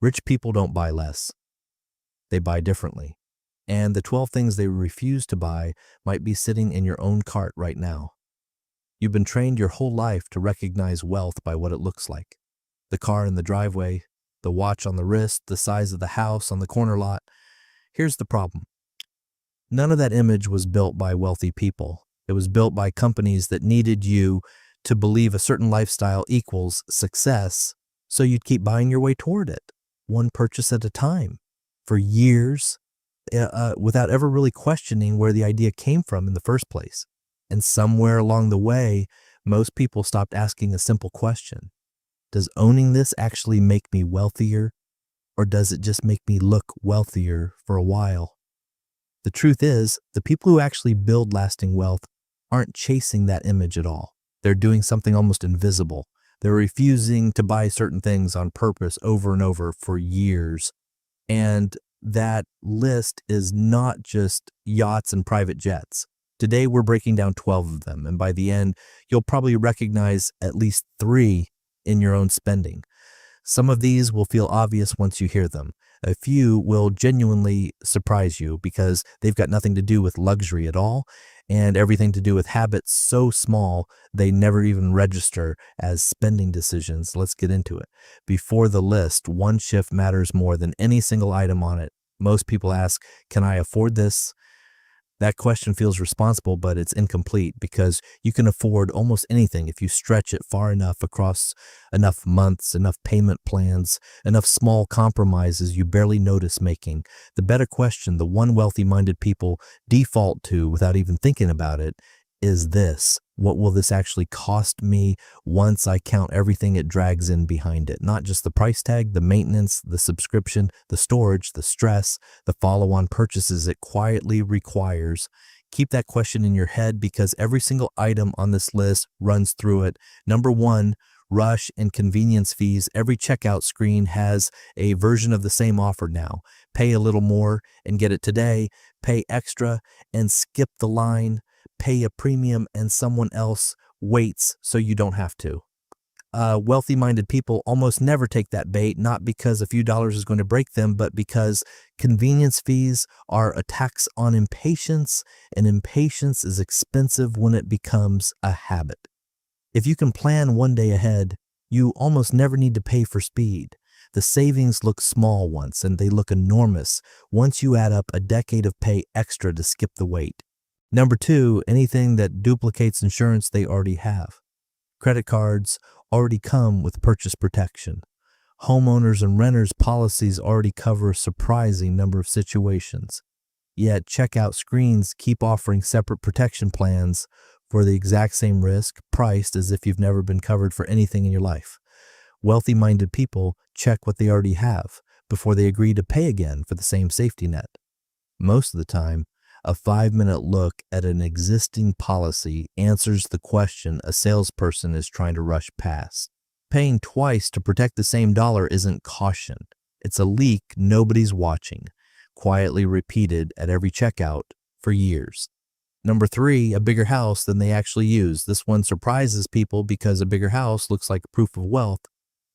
Rich people don't buy less, they buy differently. And the 12 things they refuse to buy might be sitting in your own cart right now. You've been trained your whole life to recognize wealth by what it looks like. The car in the driveway, the watch on the wrist, the size of the house on the corner lot. Here's the problem. None of that image was built by wealthy people. It was built by companies that needed you to believe a certain lifestyle equals success, so you'd keep buying your way toward it, one purchase at a time, for years, without ever really questioning where the idea came from in the first place. And somewhere along the way, most people stopped asking a simple question. Does owning this actually make me wealthier, or does it just make me look wealthier for a while? The truth is, the people who actually build lasting wealth aren't chasing that image at all. They're doing something almost invisible. They're refusing to buy certain things on purpose over and over for years. And that list is not just yachts and private jets. Today, we're breaking down 12 of them, and by the end, you'll probably recognize at least 3 in your own spending. Some of these will feel obvious once you hear them. A few will genuinely surprise you because they've got nothing to do with luxury at all and everything to do with habits so small they never even register as spending decisions. Let's get into it. Before the list, one shift matters more than any single item on it. Most people ask, can I afford this? That question feels responsible, but it's incomplete because you can afford almost anything if you stretch it far enough across enough months, enough payment plans, enough small compromises you barely notice making. The better question, the one wealthy-minded people default to without even thinking about it, is this. What will this actually cost me once I count everything it drags in behind it? Not just the price tag, the maintenance, the subscription, the storage, the stress, the follow-on purchases it quietly requires. Keep that question in your head because every single item on this list runs through it. Number 1, rush and convenience fees. Every checkout screen has a version of the same offer now. Pay a little more and get it today. Pay extra and skip the line. Pay a premium and someone else waits so you don't have to. Wealthy-minded people almost never take that bait, not because a few dollars is going to break them, but because convenience fees are a tax on impatience, and impatience is expensive when it becomes a habit. If you can plan one day ahead, you almost never need to pay for speed. The savings look small once, and they look enormous once you add up a decade of pay extra to skip the wait. Number 2, anything that duplicates insurance they already have. Credit cards already come with purchase protection. Homeowners and renters policies already cover a surprising number of situations. Yet checkout screens keep offering separate protection plans for the exact same risk, priced as if you've never been covered for anything in your life. Wealthy-minded people check what they already have before they agree to pay again for the same safety net. Most of the time, a 5-minute look at an existing policy answers the question a salesperson is trying to rush past. Paying twice to protect the same dollar isn't caution. It's a leak nobody's watching, quietly repeated at every checkout for years. Number 3, a bigger house than they actually use. This one surprises people because a bigger house looks like proof of wealth,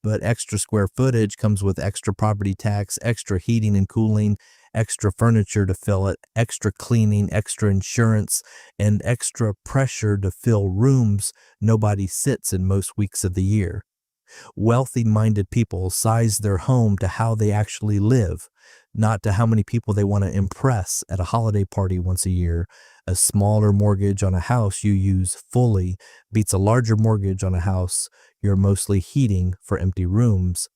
but extra square footage comes with extra property tax, extra heating and cooling, extra furniture to fill it, extra cleaning, extra insurance, and extra pressure to fill rooms nobody sits in most weeks of the year. Wealthy-minded people size their home to how they actually live, not to how many people they want to impress at a holiday party once a year. A smaller mortgage on a house you use fully beats a larger mortgage on a house you're mostly heating for empty rooms.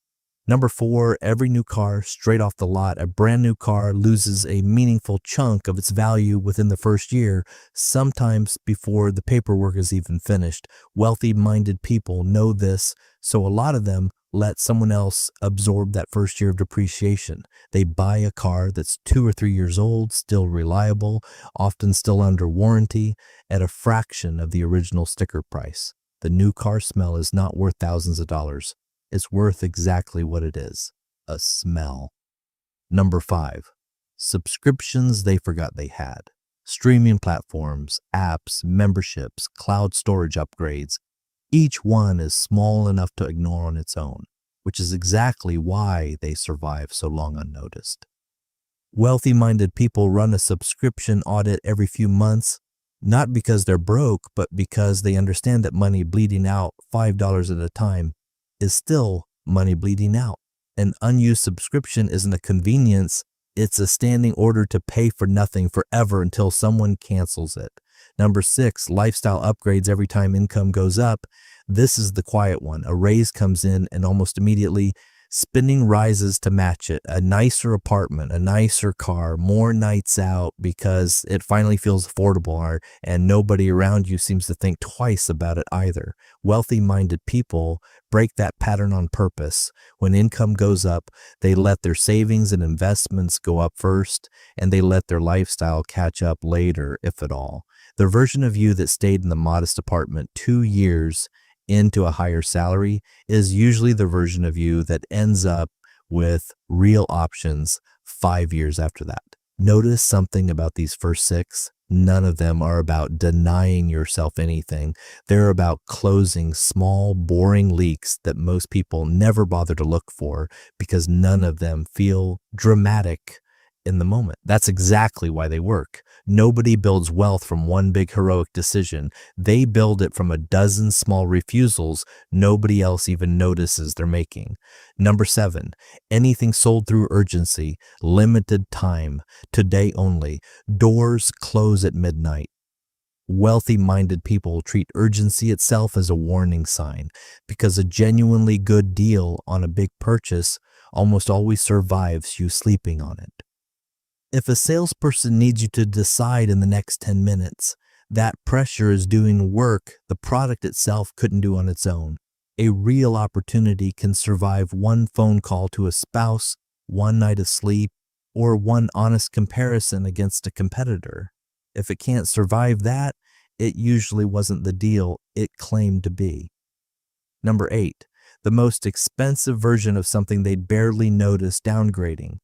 Number 4, every new car straight off the lot. A brand new car loses a meaningful chunk of its value within the first year, sometimes before the paperwork is even finished. Wealthy-minded people know this, so a lot of them let someone else absorb that first year of depreciation. They buy a car that's 2 or 3 years old, still reliable, often still under warranty, at a fraction of the original sticker price. The new car smell is not worth thousands of dollars. It's worth exactly what it is, a smell. Number 5, subscriptions they forgot they had. Streaming platforms, apps, memberships, cloud storage upgrades. Each one is small enough to ignore on its own. which is exactly why they survive so long unnoticed. Wealthy-minded people run a subscription audit every few months, not because they're broke, but because they understand that money bleeding out $5 at a time is still money bleeding out. An unused subscription isn't a convenience, it's a standing order to pay for nothing forever until someone cancels it. Number 6, lifestyle upgrades every time income goes up. This is the quiet one. A raise comes in and almost immediately spending rises to match it. A nicer apartment, a nicer car, more nights out because it finally feels affordable, and nobody around you seems to think twice about it either. Wealthy-minded people break that pattern on purpose. When income goes up, they let their savings and investments go up first, and they let their lifestyle catch up later, if at all. The version of you that stayed in the modest apartment 2 years into a higher salary is usually the version of you that ends up with real options 5 years after that. Notice something about these first 6. None of them are about denying yourself anything. They're about closing small, boring leaks that most people never bother to look for because none of them feel dramatic in the moment. That's exactly why they work. Nobody builds wealth from one big heroic decision. They build it from a dozen small refusals nobody else even notices they're making. Number 7, anything sold through urgency, limited time, today only. Doors close at midnight. Wealthy-minded people treat urgency itself as a warning sign because a genuinely good deal on a big purchase almost always survives you sleeping on it. If a salesperson needs you to decide in the next 10 minutes, that pressure is doing work the product itself couldn't do on its own. A real opportunity can survive one phone call to a spouse, one night of sleep, or one honest comparison against a competitor. If it can't survive that, it usually wasn't the deal it claimed to be. Number 8, the most expensive version of something they'd barely notice downgrading.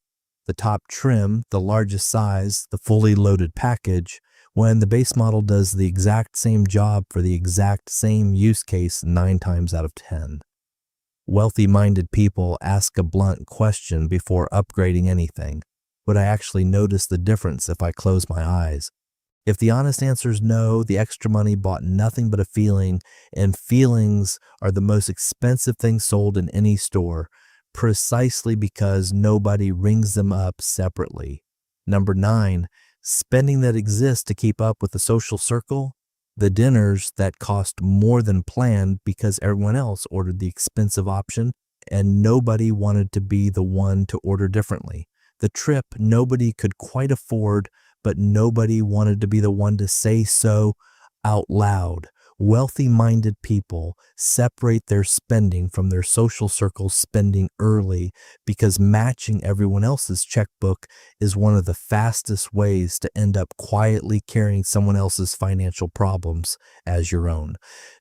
The top trim, the largest size, the fully loaded package, when the base model does the exact same job for the exact same use case 9 times out of 10. Wealthy-minded people ask a blunt question before upgrading anything. Would I actually notice the difference if I close my eyes? If the honest answer is no, the extra money bought nothing but a feeling, and feelings are the most expensive thing sold in any store, precisely because nobody rings them up separately. Number 9, spending that exists to keep up with the social circle, the dinners that cost more than planned because everyone else ordered the expensive option and nobody wanted to be the one to order differently. The trip nobody could quite afford, but nobody wanted to be the one to say so out loud. Wealthy-minded people separate their spending from their social circle's spending early because matching everyone else's checkbook is one of the fastest ways to end up quietly carrying someone else's financial problems as your own.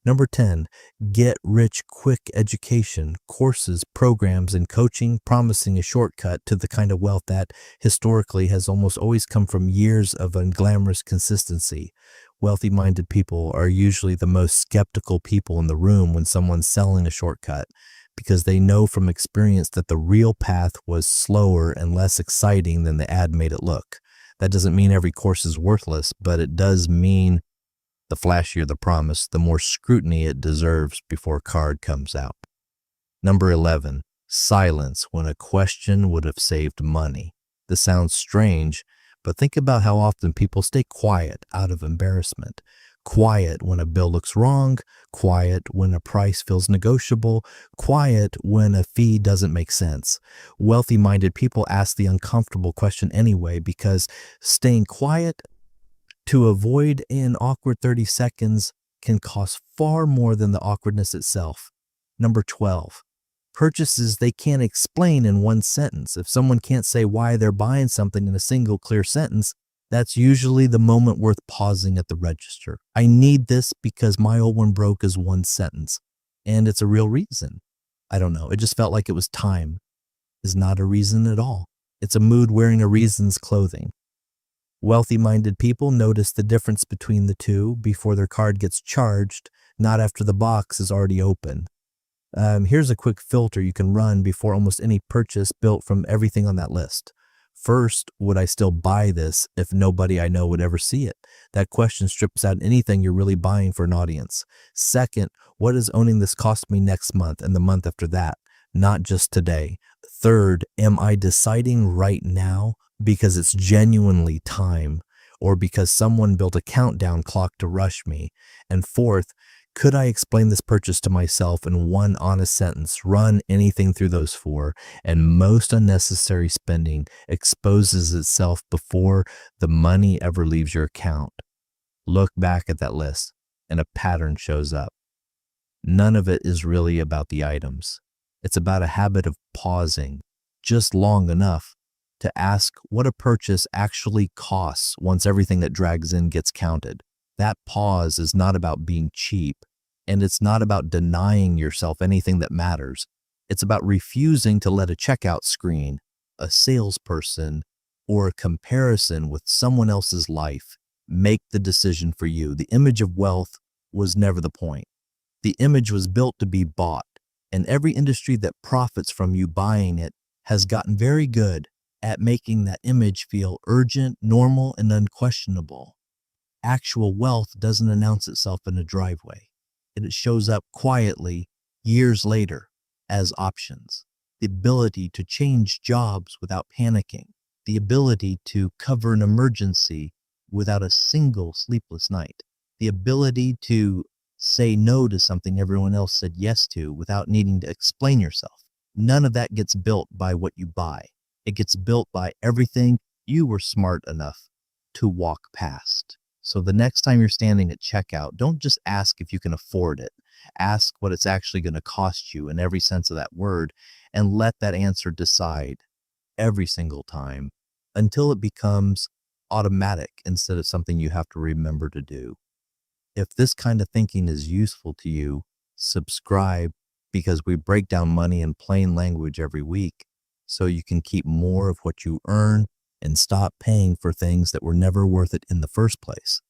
Number 10, get rich quick education, courses, programs, and coaching promising a shortcut to the kind of wealth that historically has almost always come from years of unglamorous consistency. Wealthy-minded people are usually the most skeptical people in the room when someone's selling a shortcut because they know from experience that the real path was slower and less exciting than the ad made it look. That doesn't mean every course is worthless, but it does mean the flashier the promise, the more scrutiny it deserves before card comes out. Number 11, silence when a question would have saved money. This sounds strange, but think about how often people stay quiet out of embarrassment. Quiet when a bill looks wrong, quiet when a price feels negotiable, quiet when a fee doesn't make sense. Wealthy-minded people ask the uncomfortable question anyway because staying quiet to avoid an awkward 30 seconds can cost far more than the awkwardness itself. Number 12. Purchases they can't explain in one sentence. If someone can't say why they're buying something in a single clear sentence, that's usually the moment worth pausing at the register. I need this because my old one broke is one sentence. And it's a real reason. I don't know. It just felt like it was time. Is not a reason at all. It's a mood wearing a reason's clothing. Wealthy-minded people notice the difference between the two before their card gets charged, not after the box is already open. Here's a quick filter you can run before almost any purchase built from everything on that list. First, would I still buy this if nobody I know would ever see it? That question strips out anything you're really buying for an audience. Second, what does owning this cost me next month and the month after that, not just today? Third, am I deciding right now because it's genuinely time or because someone built a countdown clock to rush me? And fourth, could I explain this purchase to myself in one honest sentence? Run anything through those four, and most unnecessary spending exposes itself before the money ever leaves your account. Look back at that list, and a pattern shows up. None of it is really about the items. It's about a habit of pausing just long enough to ask what a purchase actually costs once everything that drags in gets counted. That pause is not about being cheap, and it's not about denying yourself anything that matters. It's about refusing to let a checkout screen, a salesperson, or a comparison with someone else's life make the decision for you. The image of wealth was never the point. The image was built to be bought, and every industry that profits from you buying it has gotten very good at making that image feel urgent, normal, and unquestionable. Actual wealth doesn't announce itself in a driveway. It shows up quietly years later as options. The ability to change jobs without panicking. The ability to cover an emergency without a single sleepless night. The ability to say no to something everyone else said yes to without needing to explain yourself. None of that gets built by what you buy. It gets built by everything you were smart enough to walk past. So the next time you're standing at checkout, don't just ask if you can afford it. Ask what it's actually going to cost you in every sense of that word, and let that answer decide every single time until it becomes automatic instead of something you have to remember to do. If this kind of thinking is useful to you, subscribe, because we break down money in plain language every week so you can keep more of what you earn and stop paying for things that were never worth it in the first place.